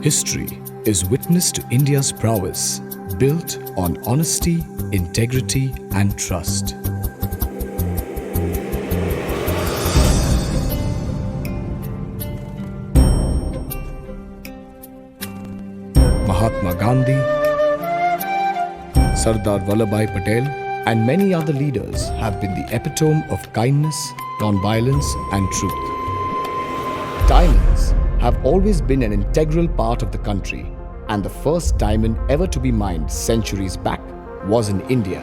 History is witness to India's prowess, built on honesty, integrity, and trust. Mahatma Gandhi, Sardar Vallabhbhai Patel, and many other leaders have been the epitome of kindness, non-violence, and truth. Diamonds have always been an integral part of the country, and the first diamond ever to be mined centuries back was in India.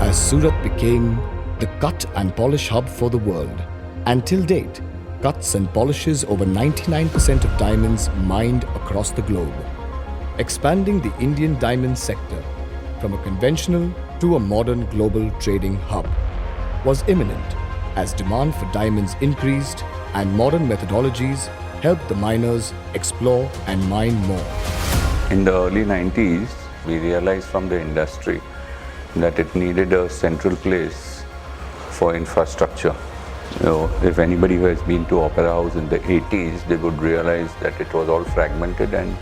As Surat became the cut and polish hub for the world, and till date, cuts and polishes over 99% of diamonds mined across the globe. Expanding the Indian diamond sector from a conventional to a modern global trading hub was imminent as demand for diamonds increased and modern methodologies helped the miners explore and mine more. In the early 90s, we realized from the industry that it needed a central place for infrastructure. If anybody who has been to Opera House in the 80s, they would realize that it was all fragmented and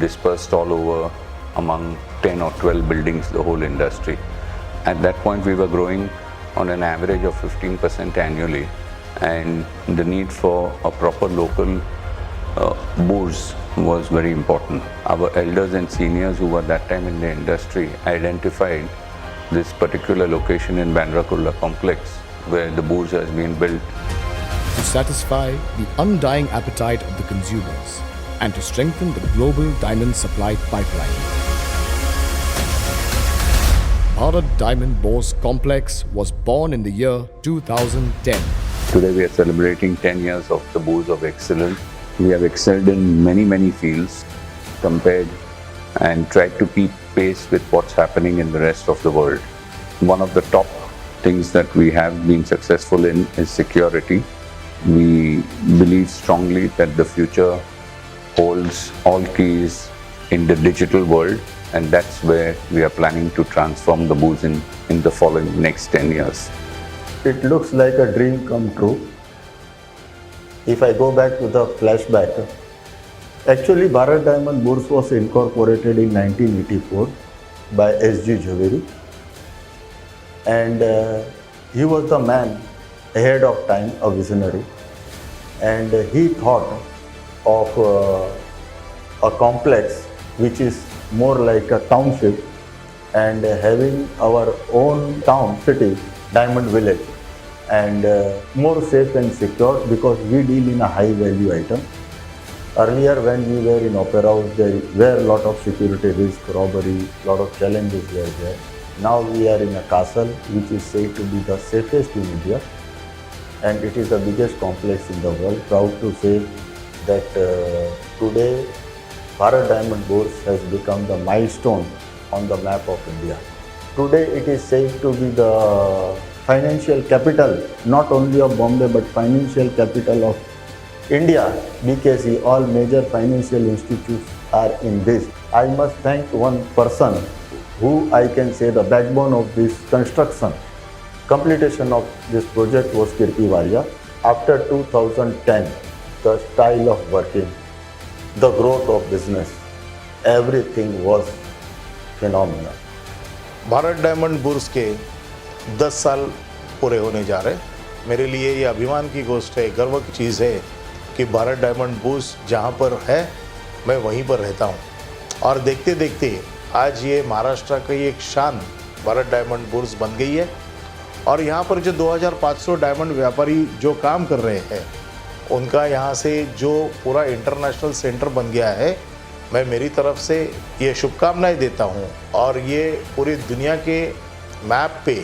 dispersed all over among 10 or 12 buildings, the whole industry. At that point, we were growing on an average of 15% annually, and the need for a proper local bourse was very important. Our elders and seniors who were that time in the industry identified this particular location in Bandra Kurla complex where the bourse has been built. To satisfy the undying appetite of the consumers and to strengthen the global diamond supply pipeline. Bharat Diamond Bourse Complex was born in the year 2010. Today we are celebrating 10 years of the Bourse of Excellence. We have excelled in many fields, compared and tried to keep pace with what's happening in the rest of the world. One of the top things that we have been successful in is security. We believe strongly that the future holds all keys in the digital world, and that's where we are planning to transform the Bourse in the following next 10 years. It looks like a dream come true. If I go back to the flashback, actually Bharat Diamond Bourse was incorporated in 1984 by S.G. Jhaveri, and he was the man ahead of time, a visionary, and he thought of a complex which is more like a township and having our own town, city, Diamond Village, and more safe and secure because we deal in a high value item. Earlier when we were in Opera House, there were a lot of security risk, robbery, lot of challenges were there. Now we are in a castle which is said to be the safest in India, and it is the biggest complex in the world. Proud to say that today Bharat Diamond Bourse has become the milestone on the map of India. Today it is said to be the financial capital, not only of Bombay but financial capital of India. BKC, all major financial institutes are in this. I must thank one person who I can say the backbone of this construction. Completion of this project was Kirti Walia. After 2010, the style of working, the growth of business, everything was phenomenal. Bharat diamond bourse के 10 साल पूरे होने जा रहे हैं। मेरे लिए ये अभिमान की गोष्ट है, गर्व की चीज़ है कि भारत डायमंड बोर्स जहाँ पर है मैं वहीं पर रहता हूँ, और देखते देखते आज ये महाराष्ट्र की एक शान भारत डायमंड बोर्स बन गई है। और यहाँ पर जो 2500 डायमंड व्यापारी जो काम कर रहे हैं, उनका यहाँ से जो पूरा इंटरनेशनल सेंटर बन गया है, मैं मेरी तरफ से ये शुभकामनाएं देता हूँ। और ये पूरी दुनिया के मैप पे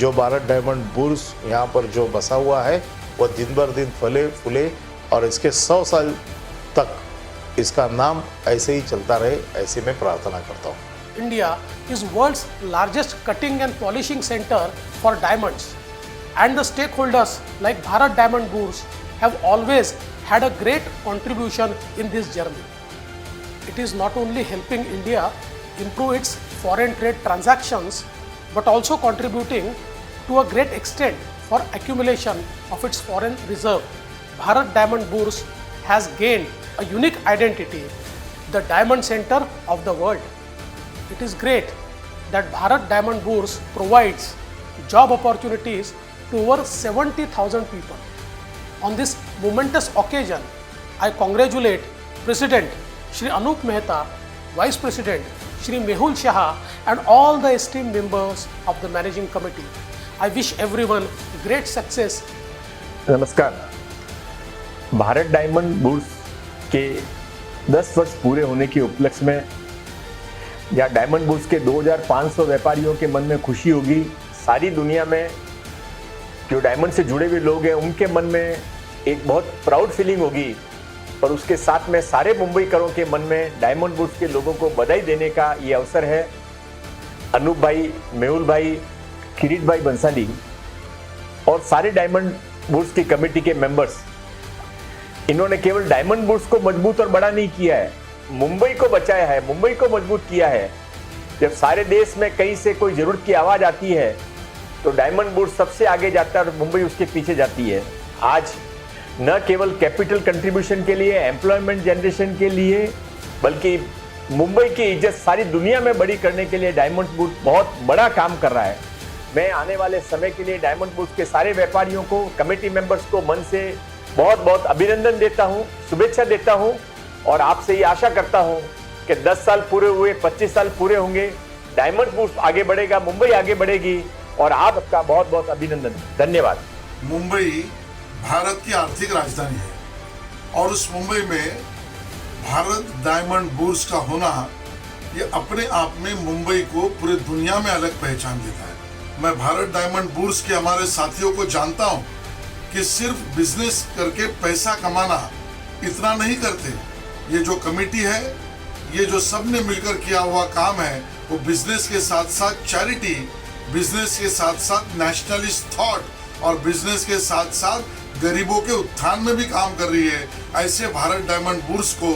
जो भारत डायमंड बोर्स यहाँ पर जो बसा हुआ है, वो दिन भर दिन फले फूले और इसके 100 साल तक इसका नाम ऐसे ही चलता रहे, ऐसे मैं प्रार्थना करता हूँ। India is world's largest cutting and polishing center for diamonds, and the stakeholders like Bharat Diamond Bourse have always had a great contribution in this journey. It is not only helping India improve its foreign trade transactions, but also contributing to a great extent for accumulation of its foreign reserve. Bharat Diamond Bourse has gained a unique identity, the diamond center of the world. It is great that Bharat Diamond Bourse provides job opportunities to over 70,000 people. On this momentous occasion, I congratulate President Shri Anup Mehta, Vice President Shri Mehul Shah and all the esteemed members of the Managing Committee. I wish everyone great success. नमस्कार। Bharat diamond bourse के 10 वर्ष पूरे होने के उपलक्ष्य में या diamond bourse के 2500 व्यापारियों के मन में खुशी होगी। सारी दुनिया में जो डायमंड से जुड़े हुए लोग हैं उनके मन में एक बहुत प्राउड फीलिंग होगी और उसके साथ में सारे मुंबईकरों के मन में डायमंड बोर्स के लोगों को बधाई देने का ये अवसर है। अनूप भाई, मेहुल भाई, किरीट भाई बंसाली और सारे डायमंड बोर्स की कमेटी के मेंबर्स, इन्होंने केवल डायमंड बोर्स को मजबूत और बड़ा नहीं किया है, मुंबई को बचाया है, मुंबई को मजबूत किया है। जब सारे देश में कहीं से कोई जरूरत की आवाज आती है तो डायमंड बोर्स सबसे आगे जाता है और मुंबई उसके पीछे जाती है। आज न केवल कैपिटल कंट्रीब्यूशन के लिए, एम्प्लॉयमेंट जनरेशन के लिए, बल्कि मुंबई की इज्जत सारी दुनिया में बड़ी करने के लिए डायमंड बोर्स बहुत बड़ा काम कर रहा है। मैं आने वाले समय के लिए डायमंड बोर्स के सारे व्यापारियों को, कमेटी मेंबर्स को मन से बहुत बहुत अभिनंदन देता हूं, शुभेच्छा देता हूं और आपसे ये आशा करता हूं कि 10 साल पूरे हुए, 25 साल पूरे होंगे, डायमंड बोर्स आगे बढ़ेगा, मुंबई आगे बढ़ेगी और आपका बहुत बहुत अभिनंदन। धन्यवाद। मुंबई भारत की आर्थिक राजधानी है और उस मुंबई में भारत डायमंड बोर्स का होना ये अपने आप में मुंबई को पूरी दुनिया में अलग पहचान देता है। मैं भारत डायमंड बोर्स के हमारे साथियों को जानता हूं कि सिर्फ बिजनेस करके पैसा कमाना इतना नहीं करते। ये जो कमेटी है, ये जो सबने मिलकर किया हुआ काम है, वो बिजनेस के साथ साथ चैरिटी, बिजनेस के साथ साथ नेशनलिस्ट थॉट और बिजनेस के साथ साथ गरीबों के उत्थान में भी काम कर रही है। ऐसे भारत डायमंड बोर्स को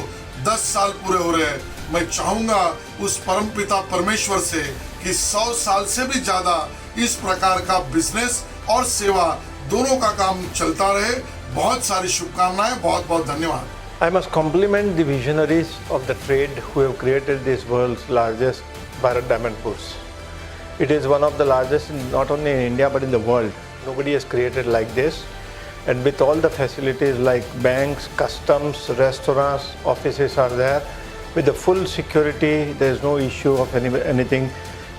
10 साल पूरे हो रहे हैं। मैं चाहूंगा उस परमपिता परमेश्वर से कि 100 साल से भी ज्यादा इस प्रकार का बिजनेस और सेवा दोनों का काम चलता रहे। बहुत सारी शुभकामनाएं, बहुत बहुत धन्यवाद। I must compliment the visionaries of the trade who have created this world's largest Bharat Diamond Bourse. It is one of the largest not only in India but in the world. Nobody has created like this, and with all the facilities like banks, customs, restaurants, offices are there. With the full security, there is no issue of anything,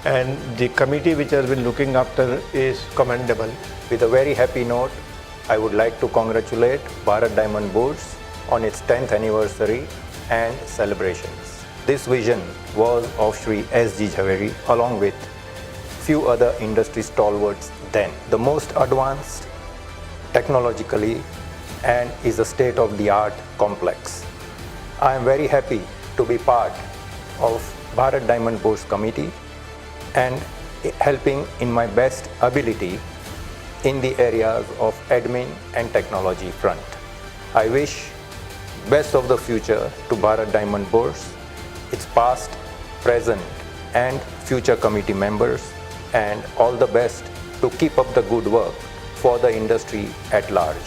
and the committee which has been looking after is commendable. With a very happy note, I would like to congratulate Bharat Diamond Bourse on its 10th anniversary and celebrations. This vision was of Shri S.G. Jhaveri along with few other industry stalwarts then. The most advanced technologically and is a state-of-the-art complex. I am very happy to be part of Bharat Diamond Bourse Committee and helping in my best ability in the areas of admin and technology front. I wish best of the future to Bharat Diamond Bourse, its past, present and future committee members, and all the best to keep up the good work for the industry at large.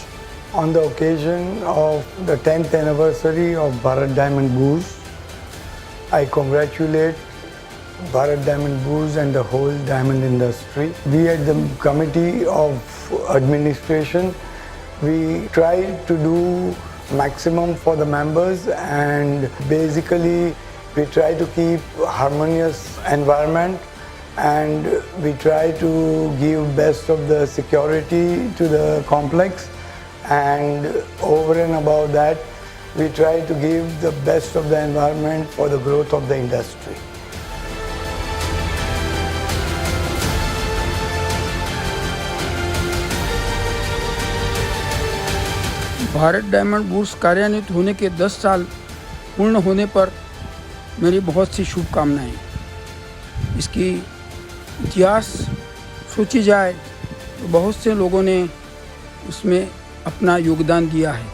On the occasion of the 10th anniversary of Bharat Diamond Bourse, I congratulate Bharat Diamond Bourse and the whole diamond industry. We at the Committee of Administration, we try to do maximum for the members, and basically we try to keep harmonious environment, and we try to give best of the security to the complex, and over and above that we try to give the best of the environment for the growth of the industry. Bharat diamond bourse कार्यान्वित होने के 10 साल पूर्ण होने पर मेरी बहुत सी शुभकामनाएं। इसकी इतिहास सोची जाए तो बहुत से लोगों ने उसमें अपना योगदान दिया है।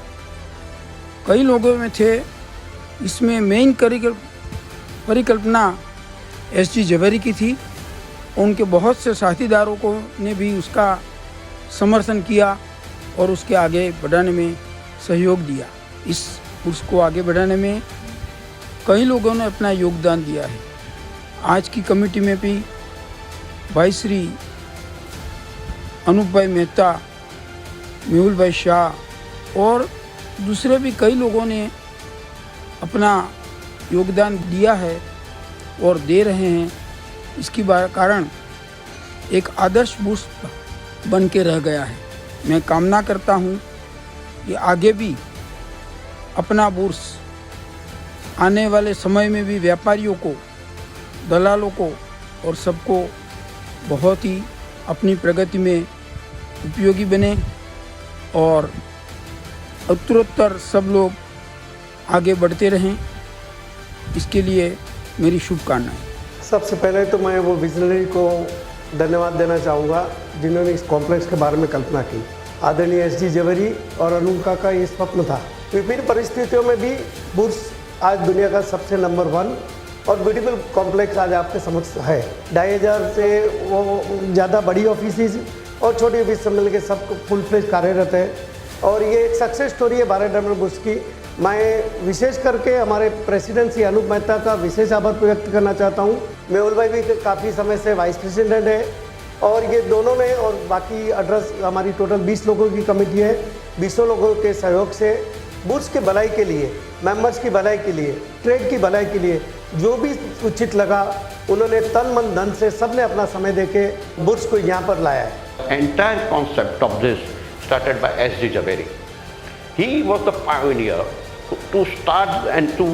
कई लोगों में थे, इसमें मेन परिकल्पना S.G. जवेरी की थी। उनके बहुत से साथीदारों को ने भी उसका समर्थन किया और उसके आगे बढ़ाने में सहयोग दिया। इस उर्स को आगे बढ़ाने में कई लोगों ने अपना योगदान दिया है। आज की कमेटी में भी भाई श्री अनूप भाई मेहता, मेहुल भाई शाह और दूसरे भी कई लोगों ने अपना योगदान दिया है और दे रहे हैं। इसकी कारण एक आदर्श बुर्स बन के रह गया है। मैं कामना करता हूँ कि आगे भी अपना बुर्स आने वाले समय में भी व्यापारियों को, दलालों को और सबको बहुत ही अपनी प्रगति में उपयोगी बने और उत्तरोत्तर सब लोग आगे बढ़ते रहें, इसके लिए मेरी शुभकामनाएं। सबसे पहले तो मैं वो विजनरी को धन्यवाद देना चाहूँगा जिन्होंने इस कॉम्प्लेक्स के बारे में कल्पना की। आदरणीय एस.जी. जवेरी और अनूप का ये स्वप्न था। विभिन्न परिस्थितियों में भी बुर्स आज दुनिया का सबसे नंबर 1 और ब्यूटीफुल कॉम्प्लेक्स आज आपके समक्ष है। 2500 से वो ज़्यादा बड़ी ऑफिस और छोटी ऑफिस से मिलकर सब फुल फ्लेज कार्यरत है और ये एक सक्सेस स्टोरी है भारत डायमंड बुर्स की। मैं विशेष करके हमारे प्रेसिडेंट श्री अनूप मेहता का विशेष आभार व्यक्त करना चाहता हूँ। मेहुल भाई भी काफ़ी समय से वाइस प्रेसिडेंट है और ये दोनों ने और बाकी एड्रेस हमारी टोटल 20 लोगों की कमेटी है। 20 लोगों के सहयोग से बुर्स की भलाई के लिए, मेंबर्स की भलाई के लिए, ट्रेड की भलाई के लिए जो भी उचित लगा उन्होंने तन मन धन से सबने अपना समय देके बुर्स को यहाँ पर लाया है। Entire concept of this started by S.G. Jhaveri. He was the pioneer to start and to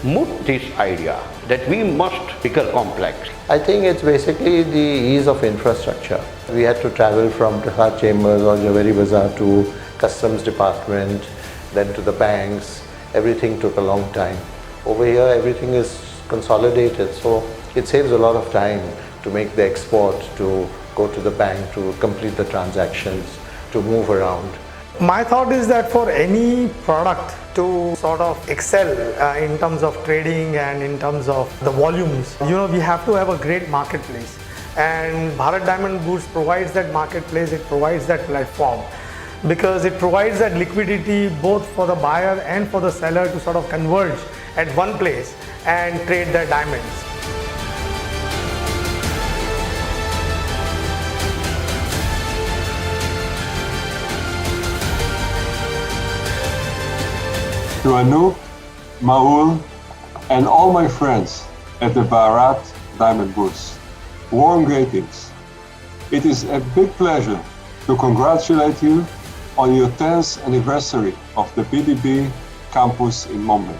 move this idea that we must bigger complex. I think it's basically the ease of infrastructure. We had to travel from Prasad Chambers or Jhaveri Bazaar to Customs Department, then to the banks. Everything took a long time. Over here, everything is consolidated, so it saves a lot of time to make the export, to go to the bank, to complete the transactions, to move around. My thought is that for any product to sort of excel in terms of trading and in terms of the volumes, we have to have a great marketplace. And Bharat Diamond Bourse provides that marketplace, it provides that platform because it provides that liquidity both for the buyer and for the seller to sort of converge at one place and trade their diamonds. To Anup, Mehul, and all my friends at the Bharat Diamond Bourse, warm greetings. It is a big pleasure to congratulate you on your 10th anniversary of the BDB campus in Mumbai.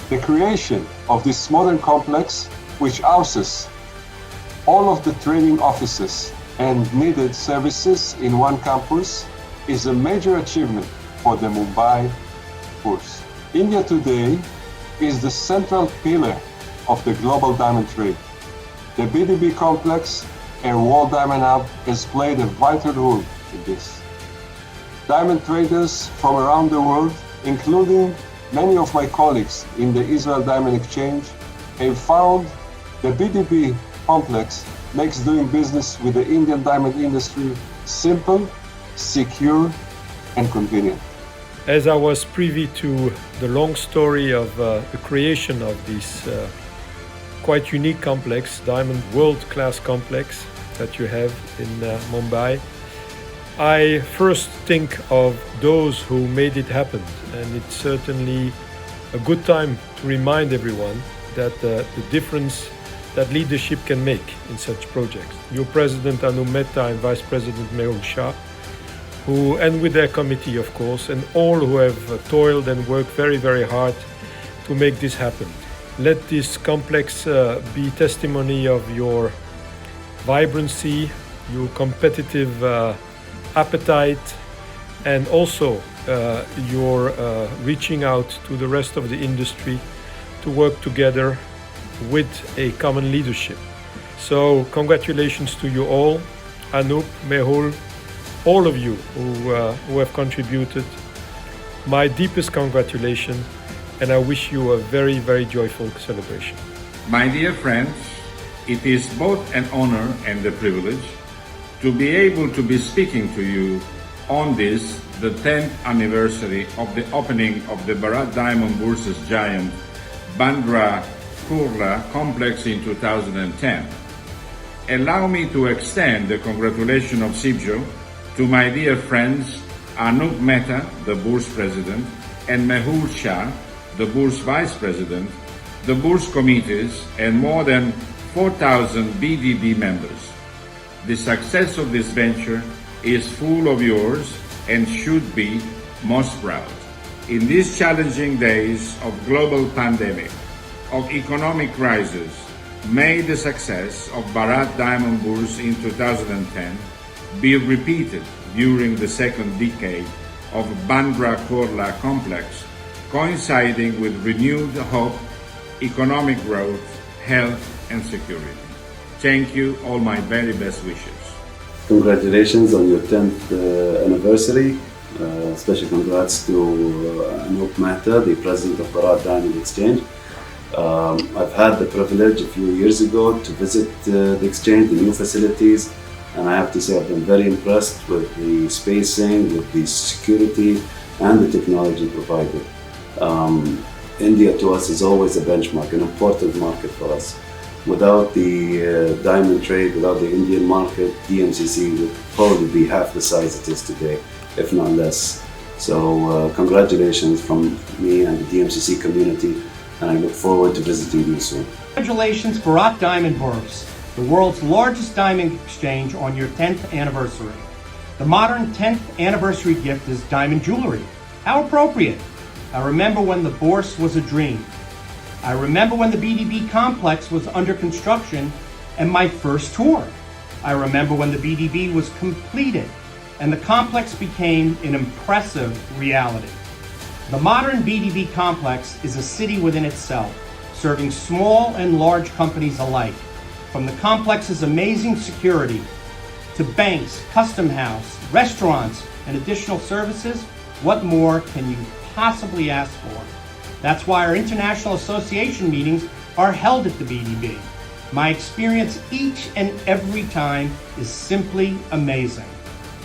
The creation of this modern complex, which houses all of the trading offices and needed services in one campus, is a major achievement for the Mumbai Bourse. India today is the central pillar of the global diamond trade. The BDB complex and World Diamond Hub has played a vital role in this. Diamond traders from around the world, including many of my colleagues in the Israel Diamond Exchange, have found the BDB complex makes doing business with the Indian diamond industry simple, secure, and convenient. As I was privy to the long story of the creation of this quite unique complex, diamond world-class complex that you have in Mumbai, I first think of those who made it happen, and it's certainly a good time to remind everyone that the difference that leadership can make in such projects. Your President Anup Mehta and Vice President Mehul Shah, and with their committee, of course, and all who have toiled and worked very, very hard to make this happen. Let this complex be testimony of your vibrancy, your competitive appetite, and also your reaching out to the rest of the industry to work together with a common leadership. So congratulations to you all, Anup, Mehul, all of you who have contributed. My deepest congratulations, and I wish you a very, very joyful celebration. My dear friends, it is both an honor and a privilege to be able to be speaking to you On this, the 10th anniversary of the opening of the Bharat Diamond Bourses giant Bandra Kurla complex in 2010. Allow me to extend the congratulations of CIBJO to my dear friends Anup Mehta, the Bourse President, and Mehul Shah, the Bourse Vice President, the Bourse committees, and more than 4,000 BDB members. The success of this venture is full of yours and should be most proud. In these challenging days of global pandemic, of economic crisis, may the success of Bharat Diamond Bourse in 2010 be repeated during the second decade of Bandra Kurla complex, coinciding with renewed hope, economic growth, health and security. Thank you, all my very best wishes. Congratulations on your 10th anniversary. Special congrats to Anup Mehta, the president of Bharat Diamond Exchange. I've had the privilege a few years ago to visit the exchange, the new facilities, and I have to say I've been very impressed with the spacing, with the security and the technology provided. India to us is always a benchmark, an important market for us. Without the diamond trade, without the Indian market, DMCC would probably be half the size it is today, if not less. So congratulations from me and the DMCC community, and I look forward to visiting you soon. Congratulations, Bharat Diamond Bourse, the world's largest diamond exchange, on your 10th anniversary. The modern 10th anniversary gift is diamond jewelry. How appropriate. I remember when the Bourse was a dream. I remember when the BDB complex was under construction and my first tour. I remember when the BDB was completed and the complex became an impressive reality. The modern BDB complex is a city within itself, serving small and large companies alike. From the complex's amazing security to banks, custom house, restaurants, and additional services, what more can you possibly ask for? That's why our international association meetings are held at the BDB. My experience each and every time is simply amazing.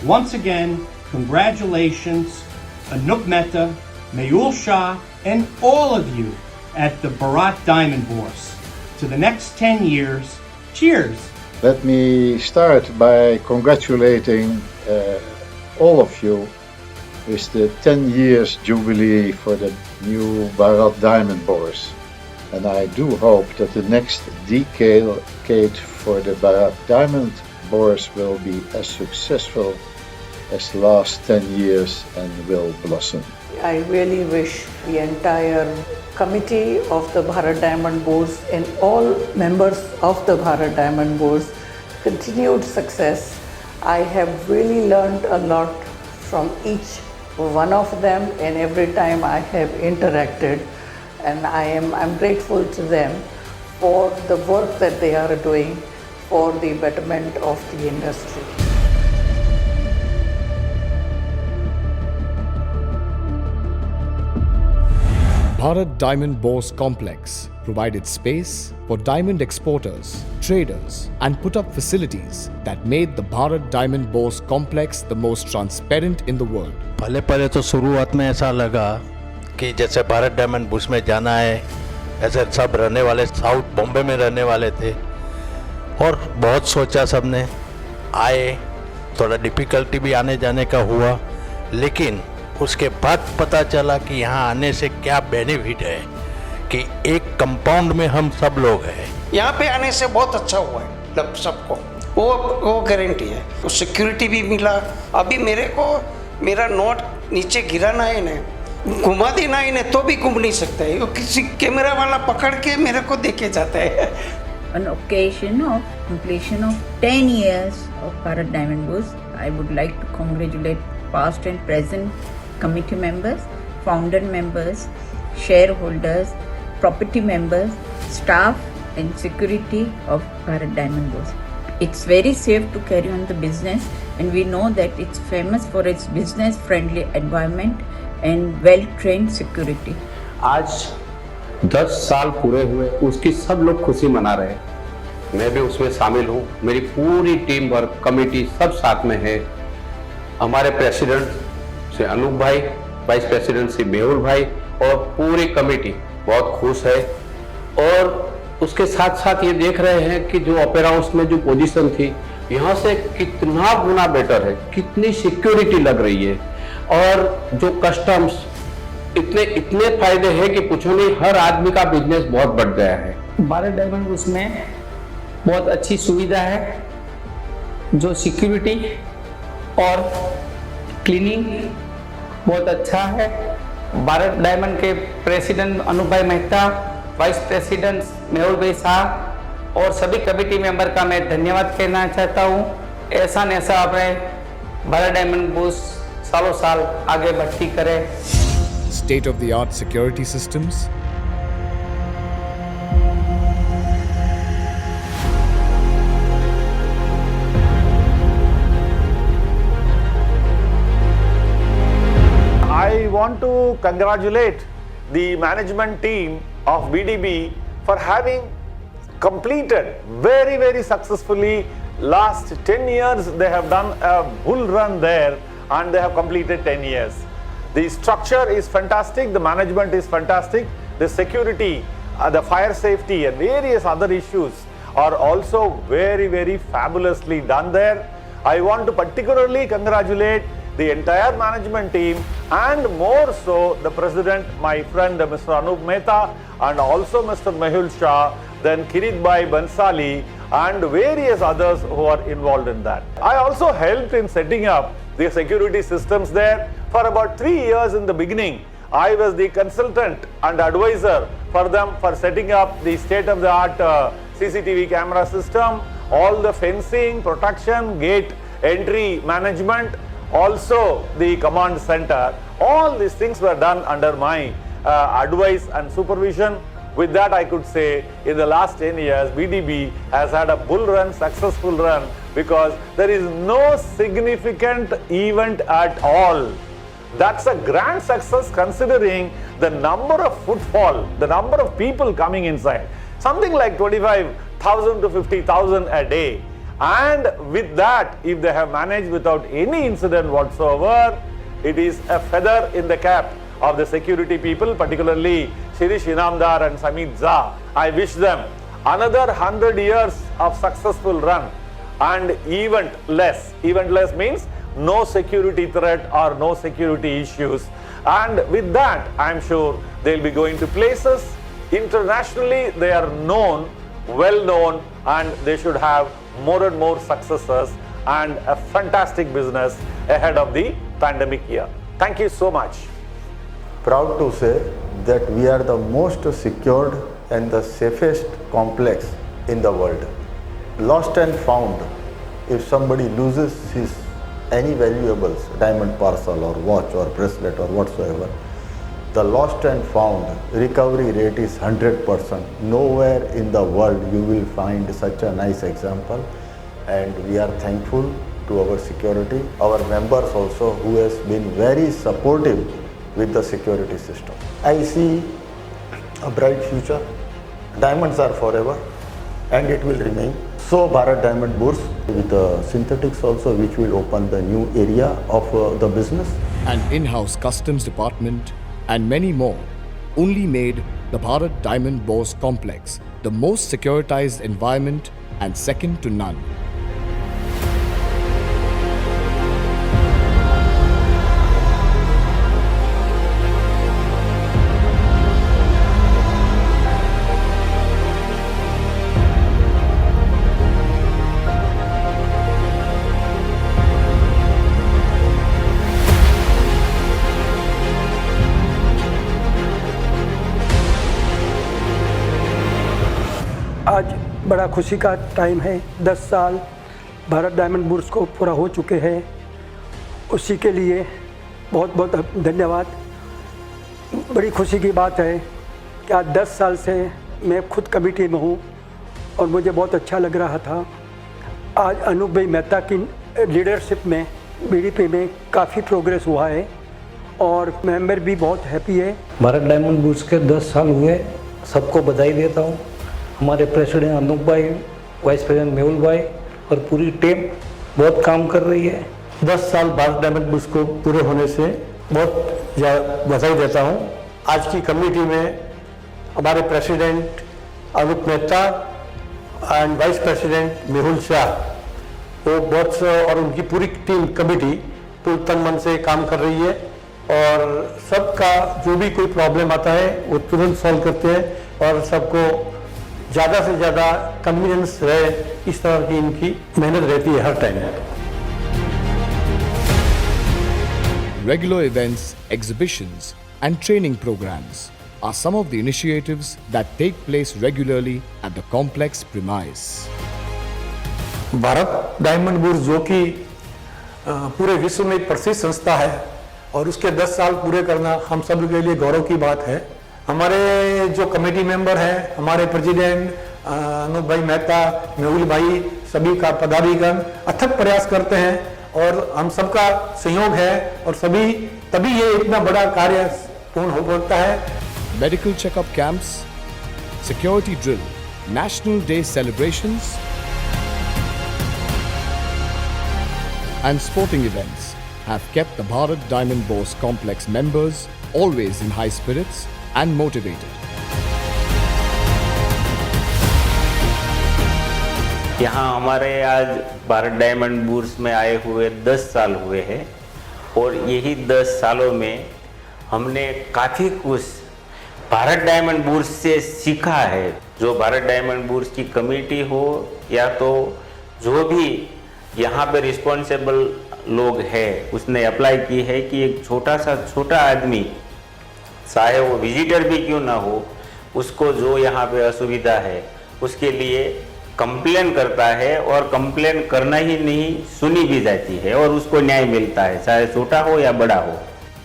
Once again, congratulations, Anup Mehta, Mehul Shah, and all of you at the Bharat Diamond Bourse. To the next 10 years, cheers. Let me start by congratulating all of you with the 10 years jubilee for the new Bharat Diamond Bourse. And I do hope that the next decade for the Bharat Diamond Bourse will be as successful as the last 10 years and will blossom. I really wish the entire committee of the Bharat Diamond Bourse and all members of the Bharat Diamond Bourse continued success. I have really learned a lot from each one of them, and every time I have interacted, and I'm grateful to them for the work that they are doing for the betterment of the industry. Bharat Diamond Bourse Complex provided space for diamond exporters, traders, and put up facilities that made the Bharat Diamond Bourse Complex the most transparent in the world. पहले तो शुरुआत में ऐसा लगा कि जैसे Bharat diamond bourse में जाना है, ऐसे सब रहने वाले साउथ बॉम्बे में रहने वाले थे और बहुत सोचा सबने, आए, थोड़ा डिफ़िकल्टी भी आने जाने का हुआ, लेकिन उसके बाद पता चला कि यहाँ आने से क्या बेनिफिट है कि एक कंपाउंड में हम सब लोग हैं। यहाँ पे आने से बहुत अच्छा हुआ है, मतलब सबको वो गारंटी है, तो सिक्योरिटी भी मिला। अभी मेरे को मेरा नोट नीचे गिराना है ना, घुमा देना है ना, तो भी घूम नहीं सकता है, वो किसी कैमरा वाला पकड़ के मेरे को देके जाता है। On occasion of completion of 10 years of Bharat Diamond Bourse, I would like to congratulate past and present committee members, founder members, shareholders, property members, staff and security of Bharat Diamond Bourse. It's very safe to carry on the business, and we know that it's famous for its business friendly environment and well trained security. आज 10 साल पूरे हुए, उसकी सब लोग खुशी मना रहे हैं। मैं भी उसमें शामिल हूँ, मेरी पूरी टीम वर्क कमेटी सब साथ में है। हमारे प्रेसिडेंट से अनूप भाई, वाइस प्रेसिडेंट से मेहुल भाई और पूरी कमेटी बहुत खुश है। और उसके साथ साथ ये देख रहे हैं कि जो ओपेरा हाउस में जो पोजीशन थी यहाँ से कितना गुना बेटर है, कितनी सिक्योरिटी लग रही है और जो कस्टम्स इतने फायदे हैं कि पूछो नहीं, हर आदमी का बिजनेस बहुत बढ़ गया है। भारत डायमंड बुर्स में बहुत अच्छी सुविधा है, जो सिक्योरिटी और क्लीनिंग बहुत अच्छा है। भारत डायमंड के प्रेसिडेंट अनूप भाई मेहता, वाइस प्रेसिडेंट मेहुल भाई साहब और सभी कमेटी मेंबर का मैं धन्यवाद कहना चाहता हूँ। ऐसा न ऐसा अपने भारत डायमंड बुर्स सालों साल आगे बढ़ती करे। State of the art security systems, I want to congratulate the management team of BDB for having completed very successfully. Last 10 years they have done a bull run there and they have completed 10 years. The structure is fantastic, the management is fantastic, the security, the fire safety and various other issues are also very fabulously done there. I want to particularly congratulate the entire management team and more so the president, my friend Mr. Anup Mehta and also Mr. Mehul Shah, then Kirit Bhai Bansali and various others who are involved in that. I also helped in setting up the security systems there. For about 3 years in the beginning, I was the consultant and advisor for them for setting up the state-of-the-art CCTV camera system, all the fencing, protection, gate entry management, also the command center. All these things were done under my advice and supervision. With that, I could say in the last 10 years, BDB has had a bull run, successful run, because there is no significant event at all. That's a grand success considering the number of footfall, the number of people coming inside. Something like 25,000 to 50,000 a day. And with that, if they have managed without any incident whatsoever, it is a feather in the cap of the security people, particularly Shirish Inamdar and Samit Zha. I wish them another 100 years of successful run and eventless. Eventless means no security threat or no security issues. And with that, I am sure they'll be going to places. Internationally, they are known, well known, and they should have more and more successes and a fantastic business ahead of the pandemic year. Thank you so much. Proud to say that we are the most secured and the safest complex in the world. Lost and found, if somebody loses his any valuables, diamond parcel or watch or bracelet or whatsoever, the lost and found recovery rate is 100%. Nowhere in the world you will find such a nice example, and we are thankful to our security, our members also, who has been very supportive with the security system. I see a bright future. Diamonds are forever and it will remain. So Bharat Diamond Bourse with synthetics also, which will open the new area of the business. An in-house customs department and many more only made the Bharat Diamond Bourse complex the most securitized environment and second to none. आज बड़ा खुशी का time है। 10 साल Bharat diamond bourse को पूरा हो चुके हैं, उसी के लिए बहुत बहुत धन्यवाद। बड़ी खुशी की बात है कि आज 10 साल से मैं खुद कमेटी में हूँ और मुझे बहुत अच्छा लग रहा था। आज अनूप भाई मेहता की लीडरशिप में बीडीपी में काफ़ी प्रोग्रेस हुआ है और मेंबर भी बहुत हैप्पी है। भारत डायमंड बुर्स के 10 साल हुए, सबको बधाई देता हूँ। हमारे प्रेसिडेंट अनूप भाई, वाइस प्रेसिडेंट मेहुल भाई और पूरी टीम बहुत काम कर रही है 10 साल भारत डायमंड बुर्स को पूरे होने से बहुत बधाई देता हूँ। आज की कमेटी में हमारे president Anup Mehta and vice president Mehul Shah, वो बहुत और उनकी पूरी टीम कमेटी पूरी तन मन से काम कर रही है और सबका जो भी कोई प्रॉब्लम आता है वो तुरंत सॉल्व करते हैं और सबको ज़्यादा से ज़्यादा कन्वीनियंस रहे, इस तरह की इनकी मेहनत रहती है हर time. Regular events, exhibitions, and training programs are some of the initiatives that take place regularly at the complex premise. Bharat diamond bourse जो कि पूरे विश्व में एक प्रसिद्ध संस्था है और उसके 10 साल पूरे करना हम सब के लिए गौरव की बात है। हमारे जो कमेटी मेंबर हैं, हमारे प्रेसिडेंट अनूप भाई मेहता, मेहुल भाई, सभी का पदाधिकारी अथक प्रयास करते हैं और हम सबका सहयोग है और सभी तभी ये इतना बड़ा कार्य पूर्ण हो पाता है। Medical checkup camps, security drill, National Day celebrations, and sporting events have kept the Bharat Diamond Bourse Complex members always in high spirits and motivated. यहाँ हमारे आज भारत डायमंड बुर्स में आए हुए 10 साल हुए हैं और यही 10 सालों में हमने काफ़ी कुछ भारत डायमंड बुर्स से सीखा है। जो भारत डायमंड बुर्स की कमेटी हो या तो जो भी यहाँ पे रिस्पॉन्सिबल लोग हैं, उसने अप्लाई की है कि एक छोटा आदमी, चाहे वो विजिटर भी क्यों ना हो, उसको जो यहाँ पे असुविधा है उसके लिए कंप्लेन करता है और कंप्लेन करना ही नहीं, सुनी भी जाती है और उसको न्याय मिलता है, चाहे छोटा हो या बड़ा हो।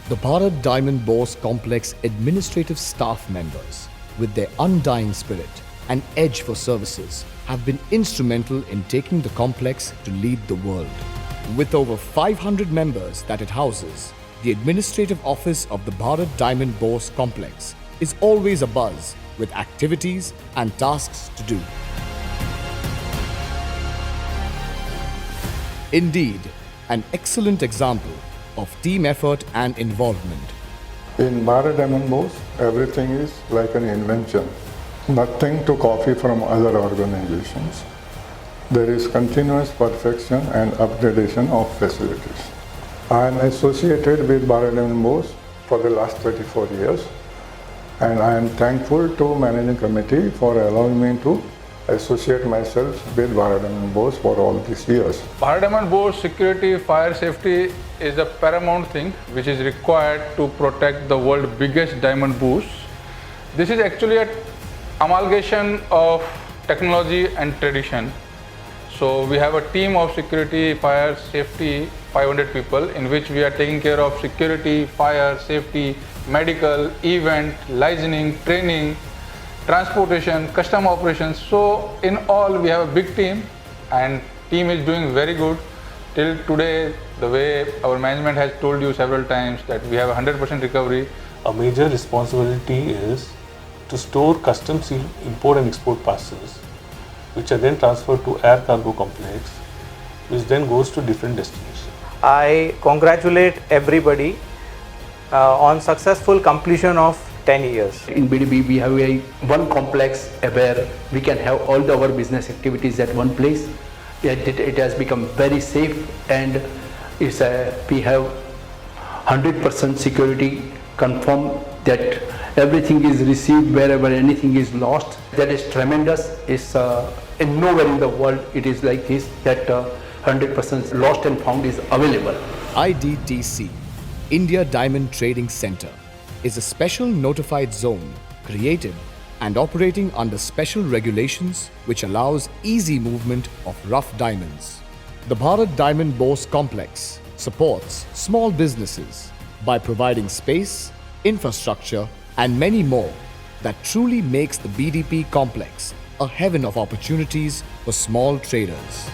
The Bharat Diamond Bourse Complex administrative staff members, with their undying spirit and edge for services, have been instrumental in taking the complex to lead the world. With over 500 members that it houses, the administrative office of the Bharat Diamond Bourse Complex is always abuzz with activities and tasks to do. Indeed, an excellent example of team effort and involvement. In Bharat Diamond Bourse, everything is like an invention. Nothing to copy from other organizations. There is continuous perfection and upgradation of facilities. I am associated with Bharat Diamond Bourse for the last 34 years and I am thankful to Managing Committee for allowing me to associate myself with Bharat Diamond Bourse for all these years. Bharat Diamond Bourse security, fire safety is a paramount thing which is required to protect the world's biggest diamond bourse. This is actually an amalgamation of technology and tradition. So we have a team of security, fire, safety, 500 people in which we are taking care of security, fire, safety, medical, event, licensing, training, transportation, custom operations. So in all we have a big team and team is doing very good till today. The way our management has told you several times that we have 100% recovery. A major responsibility is to store custom seal import and export parcels which are then transferred to air cargo complex which then goes to different destinations. I congratulate everybody on successful completion of 10 years. In BDB, we have one complex where we can have all our business activities at one place. It has become very safe and we have 100% security confirm that everything is received wherever anything is lost. That is tremendous. It's in nowhere in the world it is like this, that 100% lost and found is available. IDTC, India Diamond Trading Center, is a special notified zone created and operating under special regulations which allows easy movement of rough diamonds. The Bharat Diamond Bourse Complex supports small businesses by providing space, infrastructure and many more that truly makes the BDP complex a heaven of opportunities for small traders.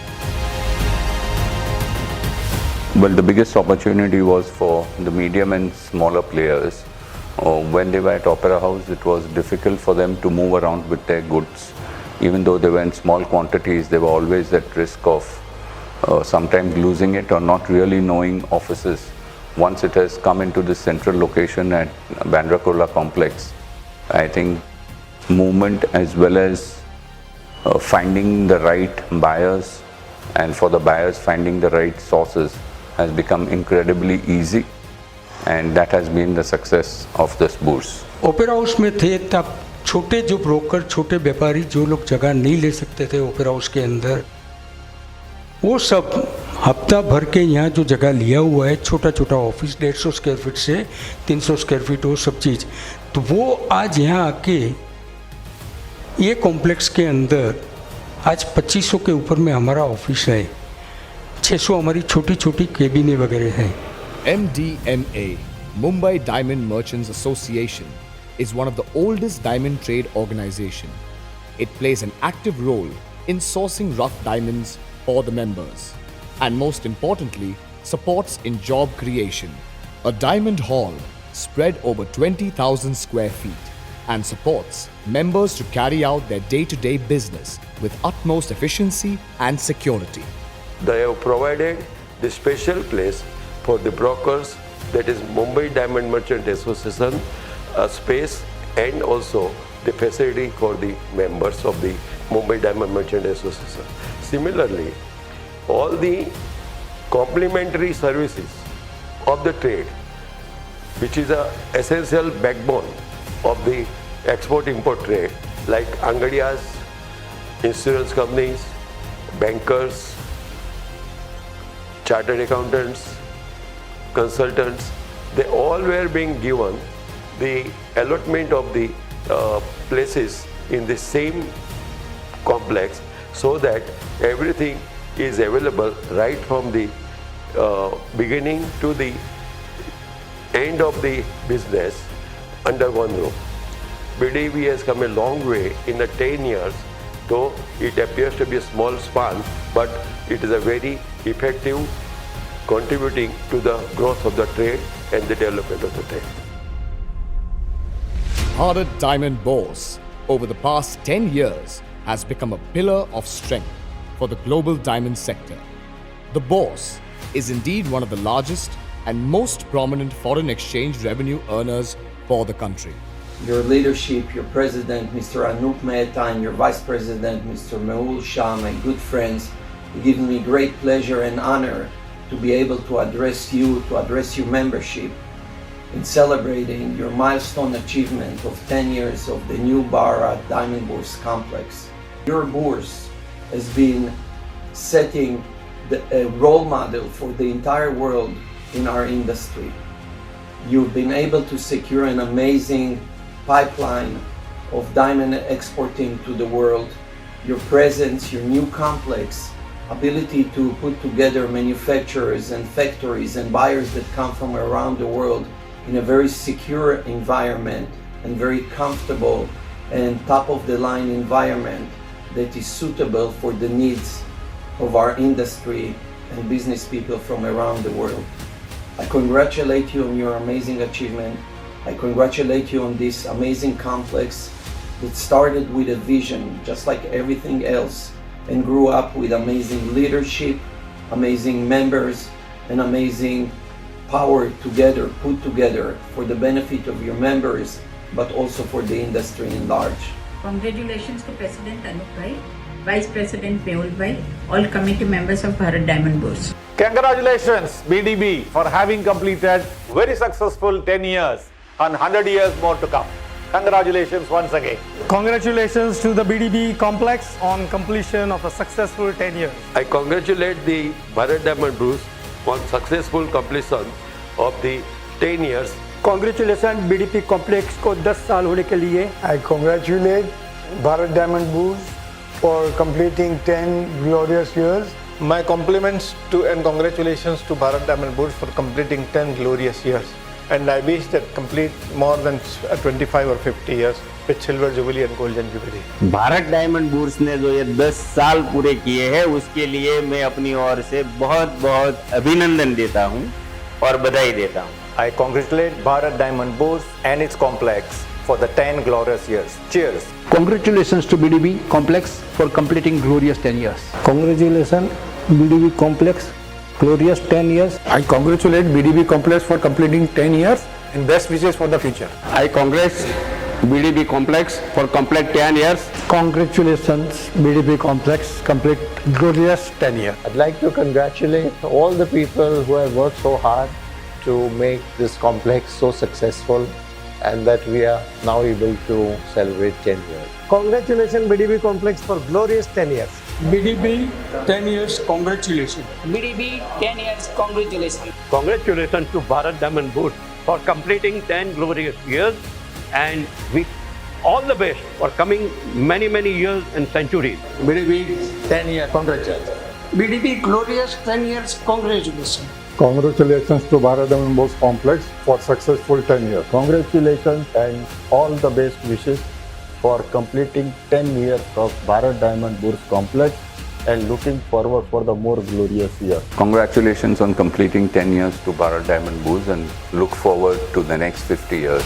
Well, the biggest opportunity was for the medium and smaller players. When they were at Opera House, it was difficult for them to move around with their goods. Even though they were in small quantities, they were always at risk of sometimes losing it or not really knowing offices. Once it has come into the central location at Bandra Kurla complex, I think movement as well as finding the right buyers and for the buyers finding the right sources has become incredibly easy, and that has been the success of this bourse. Opera house में थे तब छोटे जो broker, छोटे व्यापारी, जो लोग जगह नहीं ले सकते थे ओपेरा हाउस के अंदर, वो सब हफ्ता भर के यहाँ जो जगह लिया हुआ है, छोटा छोटा ऑफिस 150 स्क्वायर फीट से 300 स्क्वायर फीट, वो सब चीज़, तो वो आज यहाँ आके ये कॉम्प्लेक्स के अंदर आज 2500 के ऊपर में हमारा ऑफिस है, 600 हमारी छोटी छोटी केबिनें वगैरह हैं। MDMA, Mumbai Diamond Merchants Association, is one of the oldest diamond trade organization. It plays an active role in sourcing rough diamonds for the members, and most importantly, supports in job creation. A diamond hall spread over 20,000 square feet and supports members to carry out their day-to-day business with utmost efficiency and security. They have provided the special place for the brokers, that is Mumbai Diamond Merchant Association, a space and also the facility for the members of the Mumbai Diamond Merchant Association. Similarly, all the complementary services of the trade, which is an essential backbone of the export-import trade, like Angadiyas, insurance companies, bankers, chartered accountants, consultants, they all were being given the allotment of the places in the same complex, so that everything is available right from the beginning to the end of the business under one roof. BDB has come a long way in the 10 years, though it appears to be a small span, but it is a very effective contributing to the growth of the trade and the development of the trade. Bharat Diamond Bourse over the past 10 years has become a pillar of strength for the global diamond sector. The bourse is indeed one of the largest and most prominent foreign exchange revenue earners for the country. Your leadership, your president, Mr. Anup Mehta, and your vice president, Mr. Mehul Shah, my good friends, it gives me great pleasure and honor to be able to address you, to address your membership in celebrating your milestone achievement of 10 years of the new Bharat Diamond Bourse complex. Your bourse has been setting a role model for the entire world in our industry. You've been able to secure an amazing pipeline of diamond exporting to the world. Your presence, your new complex, ability to put together manufacturers and factories and buyers that come from around the world in a very secure environment and very comfortable and top-of-the-line environment that is suitable for the needs of our industry and business people from around the world. I congratulate you on your amazing achievement. I congratulate you on this amazing complex that started with a vision, just like everything else, and grew up with amazing leadership, amazing members, and amazing power together, put together for the benefit of your members, but also for the industry in large. Congratulations to President Anup Bhai, Vice President Mehul Bhai, all committee members of Bharat Diamond Bourse. Congratulations BDB for having completed very successful 10 years and 100 years more to come. Congratulations once again. Congratulations to the BDB complex on completion of a successful 10 years. I congratulate the Bharat Diamond Bourse on successful completion of the 10 years. Congratulations BDP complex को 10 साल होने के लिए. I congratulate Bharat Diamond Bourse for completing 10 glorious years. My compliments to and congratulations to Bharat Diamond Bourse for completing 10 glorious years. And I wish that complete more than 25 or 50 years with Silver Jubilee and Golden Jubilee. Bharat diamond bourse ने जो ये 10 साल पूरे किए हैं उसके लिए मैं अपनी ओर से बहुत बहुत अभिनंदन देता हूं और बधाई देता हूं. I congratulate Bharat Diamond Bourse and its complex for the 10 glorious years. Cheers. Congratulations to BDB complex for completing glorious 10 years. Congratulations BDB complex, glorious 10 years. I congratulate BDB complex for completing 10 years and best wishes for the future. I congratulate BDB complex for complete 10 years. Congratulations, BDB complex, complete glorious 10 years. I'd like to congratulate all the people who have worked so hard to make this complex so successful and that we are now able to celebrate 10 years. Congratulations BDB complex for glorious 10 years. BDB 10 years, congratulations. BDB 10 years, congratulations. Congratulations to Bharat Diamond Boots for completing 10 glorious years, and we all the best for coming many years and centuries. BDB 10 years, congratulations. BDB glorious 10 years, congratulations. Congratulations to Bharat Diamond Boots complex for successful 10 years. Congratulations and all the best wishes for completing 10 years of Bharat Diamond Boots complex and looking forward for the more glorious years. Congratulations on completing 10 years to Bharat Diamond Boots and look forward to the next 50 years.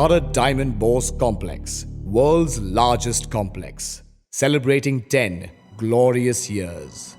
Bharat Diamond Bourse Complex, world's largest complex, celebrating 10 glorious years.